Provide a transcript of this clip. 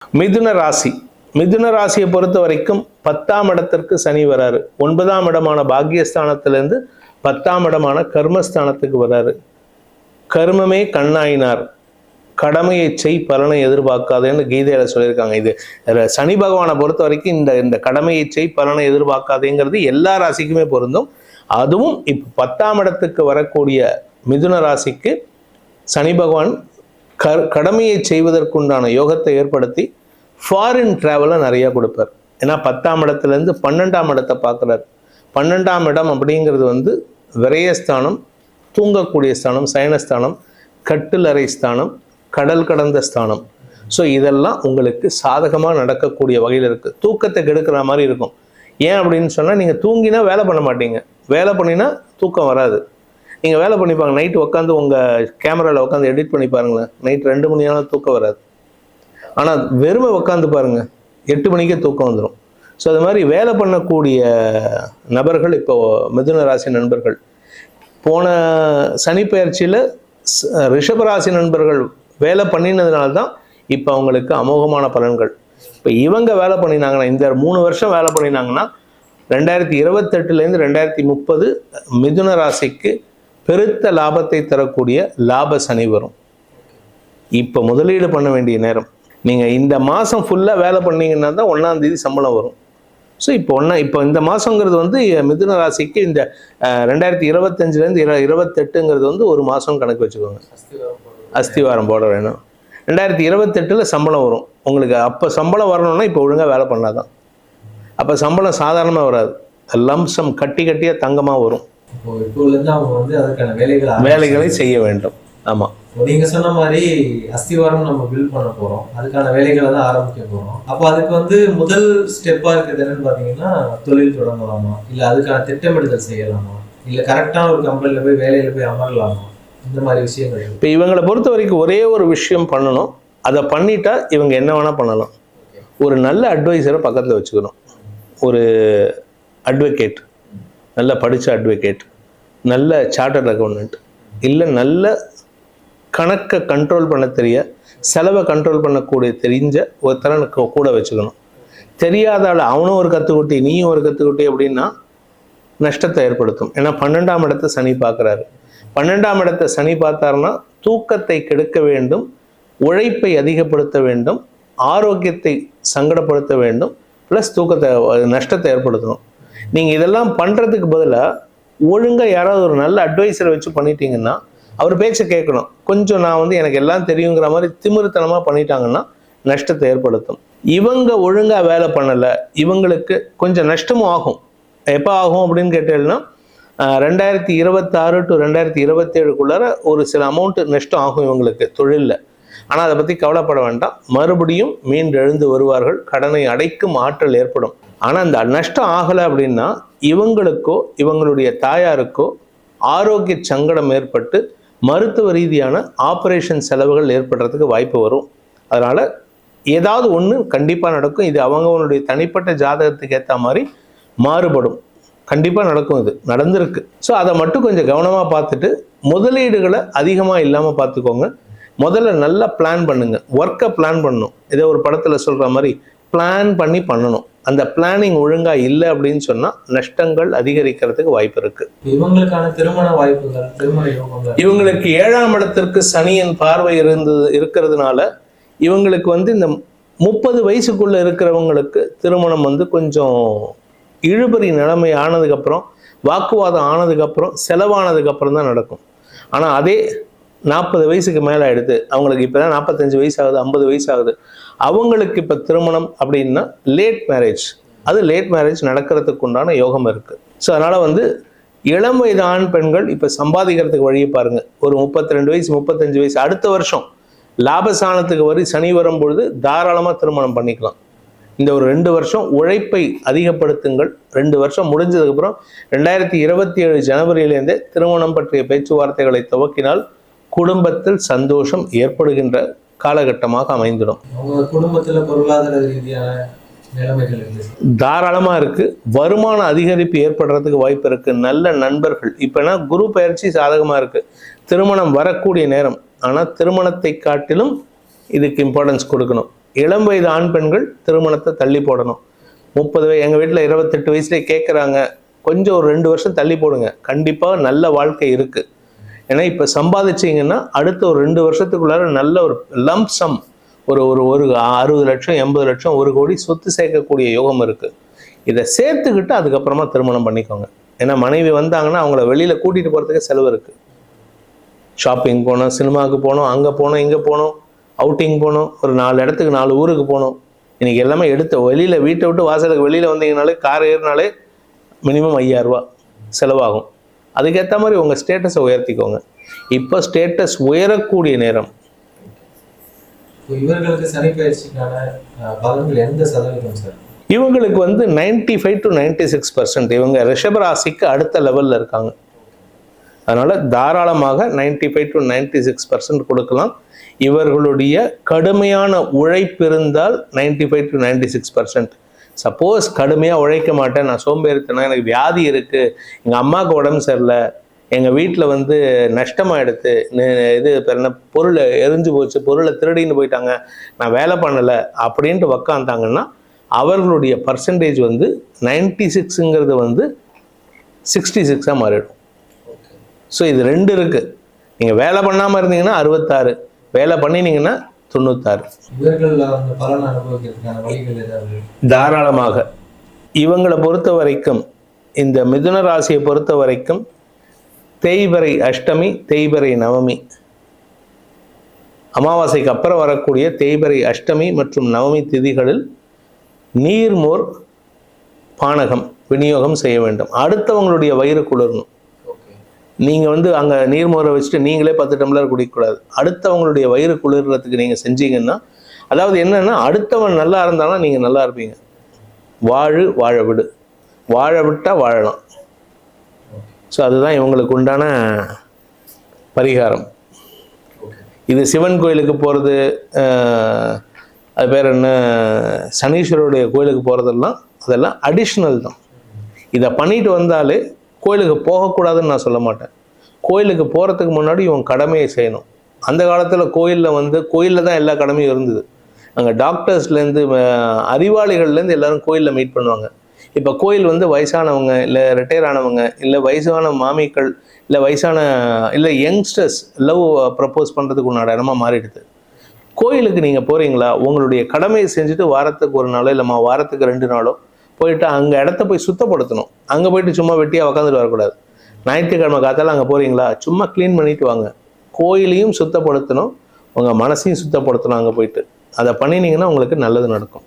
மிதுன ராசி. மிதுன ராசியை பொறுத்த வரைக்கும் 10ஆம் இடத்திற்கு சனி வராரு. 9ஆம் இடமான பாக்கியஸ்தானத்திலிருந்து 10ஆம் இடமான கர்மஸ்தானத்துக்கு வராரு. கர்மமே கண்ணாயினார், கடமையை செய் பலனை எதிர்பார்க்காதேன்னு கீதையில சொல்லியிருக்காங்க. இது சனி பகவானை பொறுத்த வரைக்கும் இந்த கடமையை செய் பலனை எதிர்பார்க்காதேங்கிறது எல்லா ராசிக்குமே பொருந்தும். அதுவும் இப்போ 10ஆம் இடத்துக்கு வரக்கூடிய மிதுன ராசிக்கு சனி பகவான் கடமையை செய்வதற்குண்டான யோகத்தை ஏற்படுத்தி ஃபாரின் டிராவலை நிறைய கொடுப்பார். ஏன்னா 10ஆம் இடத்துலேருந்து 12ஆம் இடத்தை பார்க்குறாரு. 12ஆம் இடம் அப்படிங்கிறது விரயஸ்தானம், தூங்கக்கூடிய ஸ்தானம், சயனஸ்தானம், கட்டிலறை ஸ்தானம், கடல் கடந்த ஸ்தானம். ஸோ இதெல்லாம் உங்களுக்கு சாதகமாக நடக்கக்கூடிய வகையில் இருக்குது. தூக்கத்தை கெடுக்கிற மாதிரி இருக்கும். ஏன் அப்படின்னு சொன்னால், நீங்கள் தூங்கினா வேலை பண்ண மாட்டீங்க, வேலை பண்ணினா தூக்கம் வராது. நீங்கள் வேலை பண்ணிப்பாங்க, நைட்டு உட்காந்து உங்கள் கேமராவில் உட்காந்து எடிட் பண்ணி பாருங்களேன், நைட் 2 மணி ஆனால் தூக்கம் வராது. ஆனால் வெறுமை உட்காந்து பாருங்கள், 8 மணிக்கே தூக்கம் வந்துடும். ஸோ அது மாதிரி வேலை பண்ணக்கூடிய நபர்கள், இப்போ மிதுன ராசி நண்பர்கள், போன சனிப்பெயர்ச்சியில் ரிஷபராசி நண்பர்கள் வேலை பண்ணினதுனால தான் இப்போ அவங்களுக்கு அமோகமான பலன்கள். இப்போ இவங்க வேலை பண்ணினாங்கன்னா, இந்த 3 வருஷம் வேலை பண்ணினாங்கன்னா 2028லேருந்து 2030 மிதுன ராசிக்கு பெருத்த லாபத்தை தரக்கூடிய லாப சனி வரும். இப்போ முதலீடு பண்ண வேண்டிய நேரம். நீங்கள் இந்த மாதம் ஃபுல்லாக வேலை பண்ணீங்கன்னா தான் 1ஆம் தேதி சம்பளம் வரும். ஸோ இப்போ இந்த மாதங்கிறது மிதுன ராசிக்கு இந்த 2025லேருந்து 2028ங்கிறது ஒரு மாதம் கணக்கு வச்சுக்கோங்க. அஸ்திவாரம் போட வேணும். 2028ல் சம்பளம் வரும் உங்களுக்கு. அப்போ சம்பளம் வரணும்னா இப்போ ஒழுங்காக வேலை பண்ணாதான். அப்போ சம்பளம் சாதாரணமாக வராது, லம்சம் கட்டியாக தங்கமாக வரும். வேலைகளை செய்ய வேண்டும். ஆமாம், நீங்க சொன்ன மாதிரி அஸ்திவாரம் நம்ம பில்ட் பண்ண போறோம், அதுக்கான வேலைகளை தான் ஆரம்பிக்க போறோம். அப்போ அதுக்கு முதல் ஸ்டெப்பா இருக்கிறது என்னன்னு பாத்தீங்கன்னா, தொழில் தொடங்கலாமா, இல்ல அதுக்கான திட்டமிடுதல் செய்யலாமா, இல்ல கரெக்டான ஒரு கம்பெனில போய் வேலையில போய் அமரலாமா, இந்த மாதிரி விஷயங்கள். இப்போ இவங்களை பொறுத்த வரைக்கும் ஒரே ஒரு விஷயம் பண்ணணும். அதை பண்ணிட்டா இவங்க என்ன வேணா பண்ணலாம். ஒரு நல்ல அட்வைசரை பக்கத்தில் வச்சுக்கணும். ஒரு அட்வொகேட், நல்ல படித்த அட்வொகேட், நல்ல சார்ட்டர்ட் அக்கௌண்டன்ட், இல்லை நல்ல கணக்கை கண்ட்ரோல் பண்ண தெரிய, செலவை கண்ட்ரோல் பண்ணக்கூடிய தெரிஞ்ச ஒருத்தரை கூட வச்சுக்கணும். தெரியாதால அவனும் ஒரு கற்றுக்குட்டி நீயும் ஒரு கற்றுக்குட்டி அப்படின்னா நஷ்டத்தை ஏற்படுத்தும். ஏன்னா 12ஆம் இடத்தை சனி பார்க்குறாரு. 12ஆம் இடத்தை சனி பார்த்தாருன்னா தூக்கத்தை கெடுக்க வேண்டும், உழைப்பை அதிகப்படுத்த வேண்டும், ஆரோக்கியத்தை சங்கடப்படுத்த வேண்டும், ப்ளஸ் நஷ்டத்தை ஏற்படுத்தணும். நீங்கள் இதெல்லாம் பண்ணுறதுக்கு பதிலாக ஒழுங்காக யாராவது ஒரு நல்ல அட்வைஸரை வச்சு பண்ணிட்டீங்கன்னா, அவர் பேச்சை கேட்கணும். கொஞ்சம் நான் எனக்கு எல்லாம் தெரியுங்கிற மாதிரி திமிருத்தனமாக பண்ணிட்டாங்கன்னா நஷ்டத்தை ஏற்படுத்தும். இவங்க ஒழுங்காக வேலை பண்ணலை, இவங்களுக்கு கொஞ்சம் நஷ்டமும் ஆகும். எப்போ ஆகும் அப்படின்னு கேட்டீங்கன்னா, 2026 to 2027க்குள்ளார ஒரு சில அமௌண்ட்டு நஷ்டம் ஆகும் இவங்களுக்கு தொழிலில். ஆனால் அதை பற்றி கவலைப்பட வேண்டாம், மறுபடியும் மீண்டெழுந்து வருவார்கள், கடனை அடைக்கும் ஆற்றல் ஏற்படும். ஆனால் அந்த நஷ்டம் ஆகலை அப்படின்னா இவங்களுக்கோ இவங்களுடைய தாயாருக்கோ ஆரோக்கிய சங்கடம் ஏற்பட்டு மருத்துவ ரீதியான ஆப்ரேஷன் செலவுகள் ஏற்படுறதுக்கு வாய்ப்பு வரும். அதனால் ஏதாவது ஒன்று கண்டிப்பாக நடக்கும். இது அவங்களுடைய தனிப்பட்ட ஜாதகத்துக்கு ஏற்ற மாதிரி மாறுபடும். கண்டிப்பாக நடக்கும், இது நடந்திருக்கு. ஸோ அதை மட்டும் கொஞ்சம் கவனமாக பார்த்துட்டு முதலீடுகளை அதிகமாக இல்லாமல் பார்த்துக்கோங்க. முதல்ல நல்லா பிளான் பண்ணுங்க, ஒர்க்கை பிளான் பண்ணணும். இதே ஒரு படத்தில் சொல்கிற மாதிரி பிளான் பண்ணி பண்ணணும். அந்த பிளானிங் ஒழுங்கா இல்லை அப்படின்னு சொன்னா நஷ்டங்கள் அதிகரிக்கிறதுக்கு வாய்ப்பு இருக்கு. இவங்களுக்கான திருமண வாய்ப்புகள், திருமண யோகங்கள், இவங்களுக்கு 7ஆம் இடத்திற்கு சனியின் பார்வை இருக்கிறதுனால இவங்களுக்கு இந்த 30 வயசுக்குள்ள இருக்கிறவங்களுக்கு திருமணம் கொஞ்சம் இழுபறி நிலைமை ஆனதுக்கப்புறம், வாக்குவாதம் ஆனதுக்கப்புறம், செலவானதுக்கப்புறம் தான் நடக்கும். ஆனால் அதே 40 வயசுக்கு மேலே ஆகிடுது, அவங்களுக்கு இப்போ தான் 45 வயசு ஆகுது, 50 வயசு ஆகுது, அவங்களுக்கு இப்போ திருமணம் அப்படின்னா லேட் மேரேஜ், அது லேட் மேரேஜ் நடக்கிறதுக்கு உண்டான யோகம் இருக்குது. ஸோ அதனால் இளம் வயது ஆண் பெண்கள் இப்போ சம்பாதிக்கிறதுக்கு வழியை பாருங்கள். ஒரு 32 வயசு 35 வயசு அடுத்த வருஷம் லாபஸ்தானத்துக்கு சனி வரும்பொழுது தாராளமாக திருமணம் பண்ணிக்கலாம். இந்த ஒரு 2 வருஷம் உழைப்பை அதிகப்படுத்துங்கள். 2 வருஷம் முடிஞ்சதுக்கப்புறம் 2027 ஜனவரியிலேருந்தே திருமணம் பற்றிய பேச்சுவார்த்தைகளை துவக்கினால் குடும்பத்தில் சந்தோஷம் ஏற்படுகின்ற காலகட்டமாக அமைந்துடும். குடும்பத்தில் பொருளாதார ரீதியான நிலைமைகள் தாராளமாக இருக்கு. வருமான அதிகரிப்பு ஏற்படுறதுக்கு வாய்ப்பு இருக்கு. நல்ல நண்பர்கள், இப்போனா குரு பயிற்சி சாதகமாக இருக்கு. திருமணம் வரக்கூடிய நேரம். ஆனால் திருமணத்தை காட்டிலும் இதுக்கு இம்பார்ட்டன்ஸ் கொடுக்கணும். இளம் வயது ஆண் பெண்கள் திருமணத்தை தள்ளி போடணும். 30 எங்கள் வீட்டில் 28 வயசுலேயே கேட்குறாங்க, கொஞ்சம் ஒரு 2 வருஷம் தள்ளி போடுங்க, கண்டிப்பாக நல்ல வாழ்க்கை இருக்குது. ஏன்னா இப்போ சம்பாதிச்சிங்கன்னா அடுத்த ஒரு 2 வருஷத்துக்குள்ளார நல்ல ஒரு லம்ப் சம், ஒரு ஒரு ஒரு 60 லட்சம் 80 லட்சம் 1 கோடி சொத்து சேர்க்கக்கூடிய யோகம் இருக்குது. இதை சேர்த்துக்கிட்டு அதுக்கப்புறமா திருமணம் பண்ணிக்கோங்க. ஏன்னா மனைவி வந்தாங்கன்னா அவங்கள வெளியில் கூட்டிகிட்டு போகிறதுக்கு செலவு இருக்குது. ஷாப்பிங் போனோம், சினிமாவுக்கு போனோம், அங்கே போனோம், இங்கே போனோம், அவுட்டிங் போனோம், ஒரு 4 இடத்துக்கு 4 ஊருக்கு போனோம். இன்றைக்கி எல்லாமே எடுத்த வெளியில் வீட்டை விட்டு வாசலுக்கு வெளியில் வந்தீங்கனாலே கார் ஏறினாலே மினிமம் 5000 ரூபா செலவாகும். அதுக்கேற்ற மாதிரி உங்கள் ஸ்டேட்டஸை உயர்த்திக்கோங்க. இப்போ ஸ்டேட்டஸ் உயரக்கூடிய நேரம். இவர்களுக்கு சனி பயிற்சிக்கான பலன்கள் எந்த சதவீதம் சார்? இவங்களுக்கு 95 to 96%. இவங்க ரிஷபராசிக்கு அடுத்த லெவலில் இருக்காங்க. அதனால் தாராளமாக 95 to 96% கொடுக்கலாம். இவர்களுடைய கடுமையான உழைப்பு இருந்தால் 95 to 96%. சப்போஸ் கடுமையாக உழைக்க மாட்டேன், நான் சோம்பேறித்தனம், எனக்கு வியாதி இருக்குது, எங்கள் அம்மாவுக்கு உடம்பு சரியில்லை, எங்கள் வீட்டில் நஷ்டமாகிடுது, இது என்ன பொருள் எரிஞ்சு போச்சு, பொருளை திருடின்னு போயிட்டாங்க, நான் வேலை பண்ணலை அப்படின்ட்டு உக்காந்தாங்கன்னா அவர்களுடைய பர்சன்டேஜ் 96ங்கிறது 66ஆக மாறிடும். ஸோ இது 2 இருக்குது. நீங்கள் வேலை பண்ணாமல் இருந்தீங்கன்னா 66, வேலை பண்ணினீங்கன்னா 96. பலன் அனுபவிக்கிறதுக்கான வழிகள் ஏதாவது? தாராளமாக. இவங்களை பொறுத்த வரைக்கும், இந்த மிதுன ராசியை பொறுத்த வரைக்கும் தேய்பிறை அஷ்டமி, தேய்பிறை நவமி, அமாவாசைக்கு அப்புறம் வரக்கூடிய தேய்பிறை அஷ்டமி மற்றும் நவமி திதிகளில் நீர்மோர் பானகம் விநியோகம் செய்ய வேண்டும். அடுத்தவங்களுடைய வயிறு குளிரணும். நீங்கள் அங்கே நீர்மோரை வச்சுட்டு நீங்களே 10 டம்ளர் குடிக்கக்கூடாது. அடுத்தவங்களுடைய வயிறு குளிர்றதுக்கு நீங்கள் செஞ்சீங்கன்னா, அதாவது என்னென்னா, அடுத்தவன் நல்லா இருந்தானா நீங்கள் நல்லா இருப்பீங்க. வாழ விடு, வாழ விட்டால் வாழலாம். ஸோ அதுதான் இவங்களுக்கு உண்டான பரிகாரம். இது சிவன் கோயிலுக்கு போகிறது, அது பேர் என்ன, சனீஸ்வரருடைய கோயிலுக்கு போகிறதெல்லாம் அதெல்லாம் அடிஷ்னல் தான். இதை பண்ணிட்டு வந்தாலே கோயிலுக்கு போகக்கூடாதுன்னு நான் சொல்ல மாட்டேன். கோயிலுக்கு போகிறதுக்கு முன்னாடி இவன் கடமையை செய்யணும். அந்த காலத்தில் கோயிலில் தான் எல்லா கடமையும் இருந்தது. அங்கே டாக்டர்ஸ்லேருந்து அறிவாளிகள்லேருந்து எல்லாரும் கோயிலில் மீட் பண்ணுவாங்க. இப்போ கோயில் வயசானவங்க, இல்லை ரிட்டையர் ஆனவங்க, இல்லை வயசான மாமிக்கள், இல்லை யங்ஸ்டர்ஸ் லவ் ப்ரப்போஸ் பண்ணுறதுக்கு உண்டான இடமா மாறிடுது. கோயிலுக்கு நீங்கள் போகிறீங்களா, உங்களுடைய கடமையை செஞ்சுட்டு வாரத்துக்கு 1 நாளோ இல்லைம்மா வாரத்துக்கு 2 நாளோ போயிட்டு அங்கே இடத்த போய் சுத்தப்படுத்தணும். அங்கே போயிட்டு சும்மா வெட்டியாக உக்காந்துட்டு வரக்கூடாது. ஞாயிற்றுக்கிழமை காத்தால அங்கே போகிறீங்களா, சும்மா க்ளீன் பண்ணிட்டு வாங்க. கோயிலையும் சுத்தப்படுத்தணும், உங்கள் மனசையும் சுத்தப்படுத்தணும். அங்கே போயிட்டு அதை பண்ணினீங்கன்னா உங்களுக்கு நல்லது நடக்கும்.